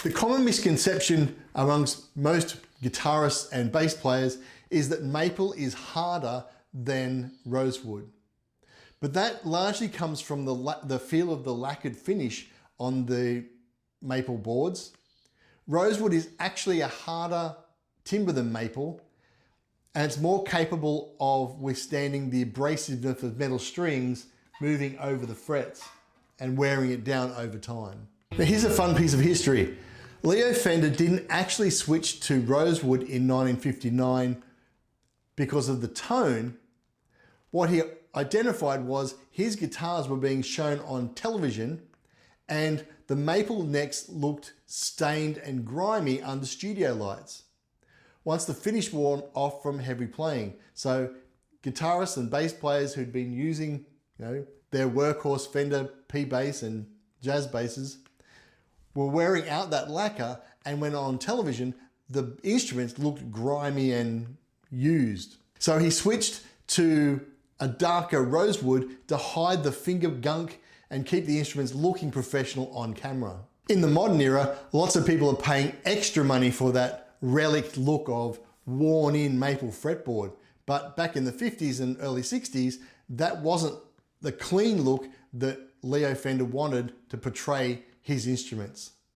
The common misconception amongst most guitarists and bass players is that maple is harder than rosewood. But that largely comes from the feel of the lacquered finish on the maple boards. Rosewood is actually a harder timber than maple, and it's more capable of withstanding the abrasiveness of metal strings moving over the frets and wearing it down over time. Now here's a fun piece of history. Leo Fender didn't actually switch to rosewood in 1959 because of the tone. What he identified was his guitars were being shown on television and the maple necks looked stained and grimy under studio lights once the finish wore off from heavy playing. So guitarists and bass players who'd been using, their workhorse Fender P bass and jazz basses were wearing out that lacquer, and when on television, the instruments looked grimy and used. So he switched to a darker rosewood to hide the finger gunk and keep the instruments looking professional on camera. In the modern era, lots of people are paying extra money for that relic look of worn in maple fretboard. But back in the 50s and early 60s, that wasn't the clean look that Leo Fender wanted to portray his instruments.